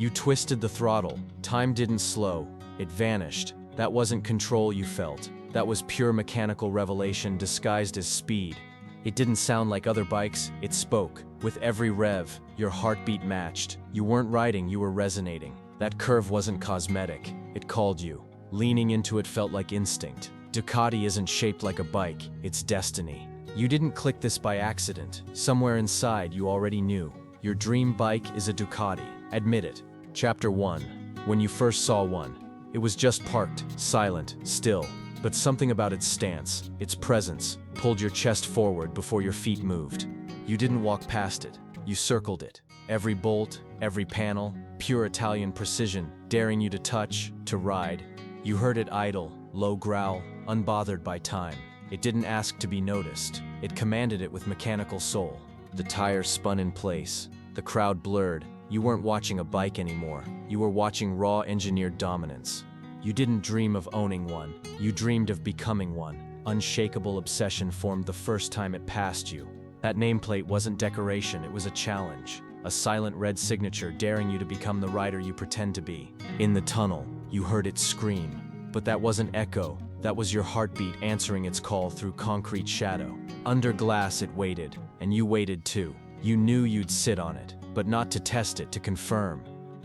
You twisted the throttle. Time didn't slow. It vanished. That wasn't control you felt. That was pure mechanical revelation disguised as speed. It didn't sound like other bikes. It spoke. With every rev, your heartbeat matched. You weren't riding, you were resonating. That curve wasn't cosmetic. It called you. Leaning into it felt like instinct. Ducati isn't shaped like a bike, it's destiny. You didn't click this by accident. Somewhere inside, you already knew. Your dream bike is a Ducati. Admit it. Chapter 1. When you first saw one. It was just parked, silent, still. But something about its stance, its presence, pulled your chest forward before your feet moved. You didn't walk past it. You circled it. Every bolt, every panel, pure Italian precision, daring you to touch, to ride. You heard it idle, low growl, unbothered by time. It didn't ask to be noticed. It commanded it with mechanical soul. The tires spun in place. The crowd blurred. You weren't watching a bike anymore. You were watching raw engineered dominance. You didn't dream of owning one. You dreamed of becoming one. Unshakable obsession formed the first time it passed you. That nameplate wasn't decoration, it was a challenge. A silent red signature daring you to become the rider you pretend to be. In the tunnel, you heard it scream. But that wasn't echo. That was your heartbeat answering its call through concrete shadow. Under glass it waited, and you waited too. You knew you'd sit on it, but not to test it, to confirm.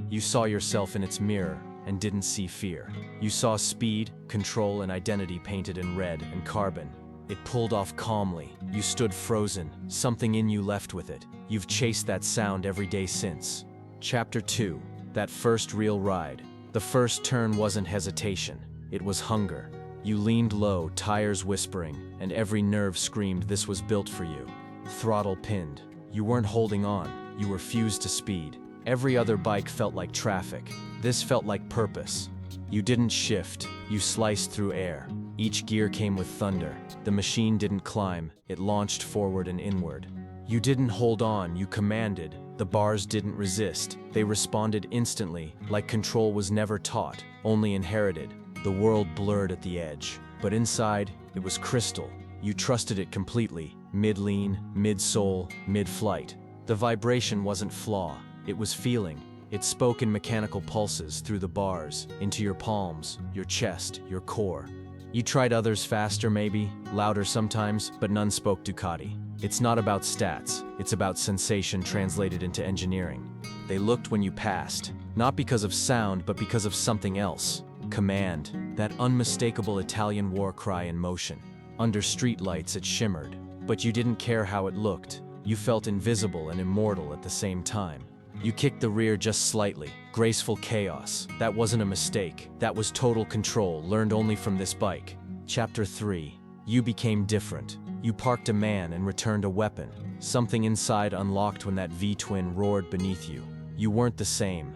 You saw yourself in its mirror, and didn't see fear. You saw speed, control, and identity painted in red and carbon. It pulled off calmly. You stood frozen, something in you left with it. You've chased that sound every day since. Chapter 2. That first real ride. The first turn wasn't hesitation, it was hunger. You leaned low, tires whispering, and every nerve screamed this was built for you. Throttle pinned. You weren't holding on, you were fused to speed. Every other bike felt like traffic. This felt like purpose. You didn't shift, you sliced through air. Each gear came with thunder. The machine didn't climb, it launched forward and inward. You didn't hold on, you commanded. The bars didn't resist. They responded instantly, like control was never taught, only inherited. The world blurred at the edge. But inside, it was crystal. You trusted it completely, mid-lean, mid-soul, mid-flight. The vibration wasn't flaw, it was feeling. It spoke in mechanical pulses through the bars, into your palms, your chest, your core. You tried others faster maybe, louder sometimes, but none spoke Ducati. It's not about stats, it's about sensation translated into engineering. They looked when you passed, not because of sound, but because of something else. Command, that unmistakable Italian war cry in motion. Under streetlights it shimmered, but you didn't care how it looked. You felt invisible and immortal at the same time. You kicked the rear just slightly, graceful chaos. That wasn't a mistake, that was total control, learned only from this bike. Chapter 3. You became different. You parked a man and returned a weapon. Something inside unlocked when that V-twin roared beneath you. You weren't the same.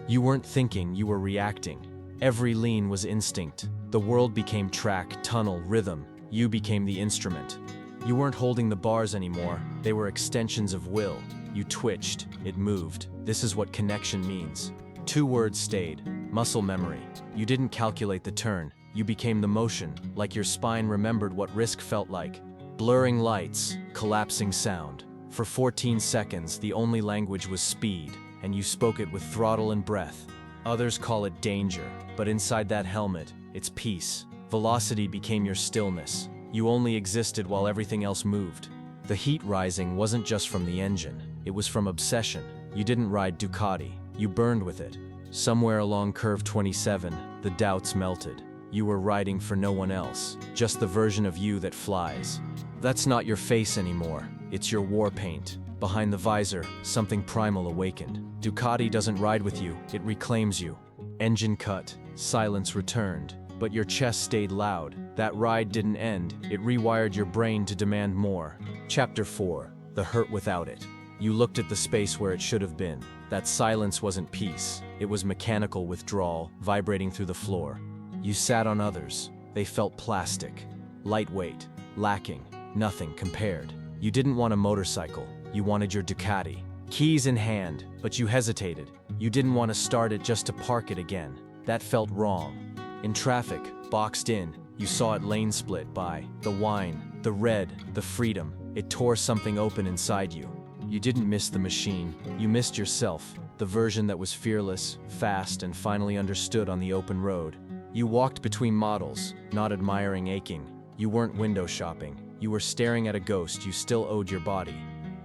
You weren't thinking, you were reacting. Every lean was instinct. The world became track, tunnel, rhythm. You became the instrument. You weren't holding the bars anymore, they were extensions of will. You twitched, it moved. This is what connection means. 2 words stayed, muscle memory. You didn't calculate the turn, you became the motion, like your spine remembered what risk felt like. Blurring lights, collapsing sound. For 14 seconds, the only language was speed, and you spoke it with throttle and breath. Others call it danger, but inside that helmet, it's peace. Velocity became your stillness. You only existed while everything else moved. The heat rising wasn't just from the engine, it was from obsession. You didn't ride Ducati, you burned with it. Somewhere along curve 27, the doubts melted. You were riding for no one else, just the version of you that flies. That's not your face anymore, it's your war paint. Behind the visor, something primal awakened. Ducati doesn't ride with you, it reclaims you. Engine cut, silence returned, but your chest stayed loud. That ride didn't end, it rewired your brain to demand more. Chapter 4. The hurt without it. You looked at the space where it should have been. That silence wasn't peace, it was mechanical withdrawal, vibrating through the floor. You sat on others. They felt plastic, lightweight, lacking, nothing compared. You didn't want a motorcycle, you wanted your Ducati. Keys in hand, but you hesitated. You didn't want to start it just to park it again. That felt wrong. In traffic, boxed in, you saw it lane split by the wine, the red, the freedom. It tore something open inside you. You didn't miss the machine, you missed yourself. the version that was fearless, fast, and finally understood on the open road. You walked between models, not admiring aching. You weren't window shopping. You were staring at a ghost you still owed your body.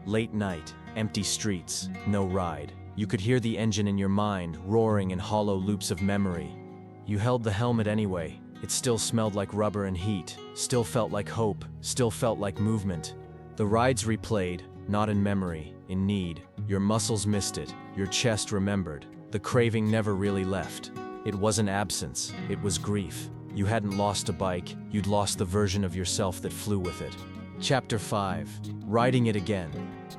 Late night, empty streets, no ride. You could hear the engine in your mind roaring in hollow loops of memory. You held the helmet anyway. It still smelled like rubber and heat, still felt like hope, still felt like movement. The rides replayed, not in memory, in need. Your muscles missed it, your chest remembered. The craving never really left. It wasn't absence, it was grief. You hadn't lost a bike, you'd lost the version of yourself that flew with it. Chapter 5. Riding it again.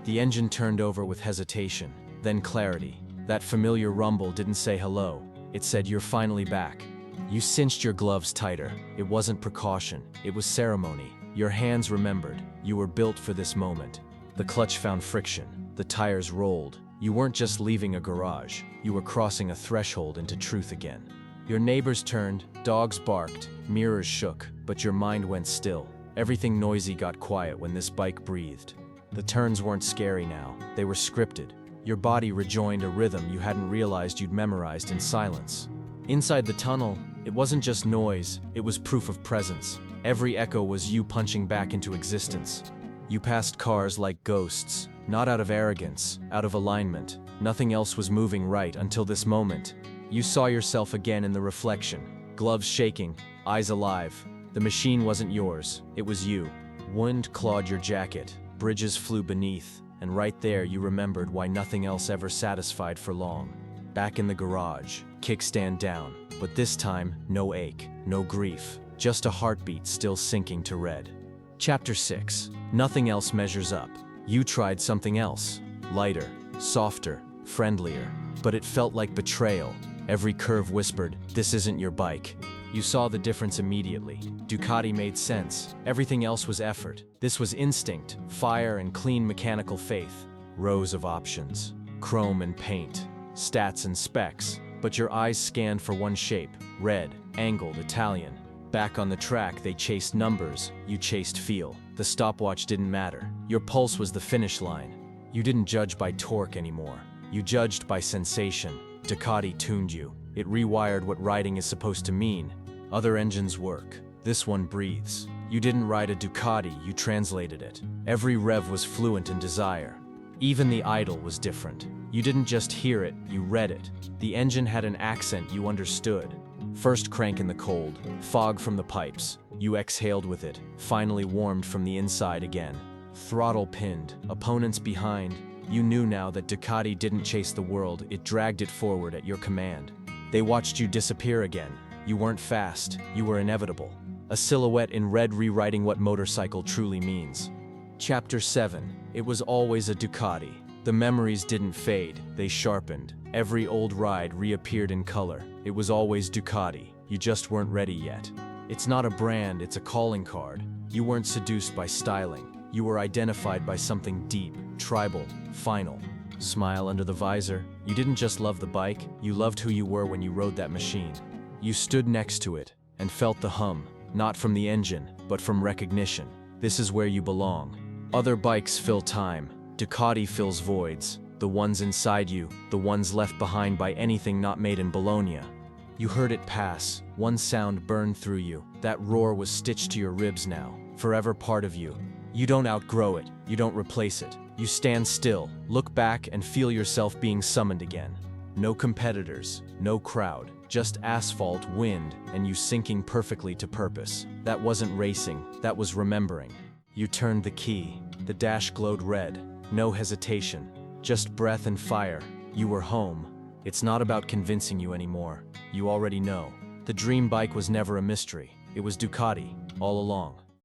The engine turned over with hesitation, then clarity. That familiar rumble didn't say hello, it said you're finally back. You cinched your gloves tighter. It wasn't precaution, it was ceremony. Your hands remembered, you were built for this moment. The clutch found friction, the tires rolled. You weren't just leaving a garage, you were crossing a threshold into truth again. Your neighbors turned, dogs barked, mirrors shook, but your mind went still. Everything noisy got quiet when this bike breathed. The turns weren't scary now, they were scripted. Your body rejoined a rhythm you hadn't realized you'd memorized in silence. Inside the tunnel, it wasn't just noise, it was proof of presence. Every echo was you punching back into existence. You passed cars like ghosts, not out of arrogance, out of alignment. Nothing else was moving right until this moment. You saw yourself again in the reflection, gloves shaking, eyes alive. The machine wasn't yours, it was you. Wind clawed your jacket, bridges flew beneath, and right there you remembered why nothing else ever satisfied for long. Back in the garage, kickstand down, but this time, no ache, no grief, just a heartbeat still sinking to red. Chapter 6. Nothing else measures up. You tried something else, lighter, softer, friendlier, but it felt like betrayal. Every curve whispered, "This isn't your bike." You saw the difference immediately. Ducati made sense. Everything else was effort. This was instinct, fire, and clean mechanical faith. Rows of options, chrome and paint, stats and specs, but your eyes scanned for one shape, red, angled, Italian. Back on the track, they chased numbers, you chased feel. The stopwatch didn't matter. Your pulse was the finish line. You didn't judge by torque anymore. You judged by sensation. Ducati tuned you. It rewired what riding is supposed to mean. Other engines work. This one breathes. You didn't ride a Ducati, you translated it. Every rev was fluent in desire. Even the idle was different. You didn't just hear it, you read it. The engine had an accent you understood. First crank in the cold, fog from the pipes. You exhaled with it, finally warmed from the inside again. Throttle pinned, opponents behind. You knew now that Ducati didn't chase the world, it dragged it forward at your command. They watched you disappear again. You weren't fast, you were inevitable. A silhouette in red rewriting what motorcycle truly means. Chapter 7. It was always a Ducati. The memories didn't fade, they sharpened. Every old ride reappeared in color. It was always Ducati. You just weren't ready yet. It's not a brand, it's a calling card. You weren't seduced by styling. You were identified by something deep, tribal, final. Smile under the visor. You didn't just love the bike, you loved who you were when you rode that machine. You stood next to it and felt the hum, not from the engine, but from recognition. This is where you belong. Other bikes fill time. Ducati fills voids. The ones inside you, the ones left behind by anything not made in Bologna. You heard it pass. One sound burned through you. That roar was stitched to your ribs now, forever part of you. You don't outgrow it, you don't replace it. You stand still, look back, and feel yourself being summoned again. No competitors, no crowd, just asphalt, wind, and you sinking perfectly to purpose. That wasn't racing, that was remembering. You turned the key. The dash glowed red. No hesitation, just breath and fire. You were home. It's not about convincing you anymore. You already know. The dream bike was never a mystery. It was Ducati, all along.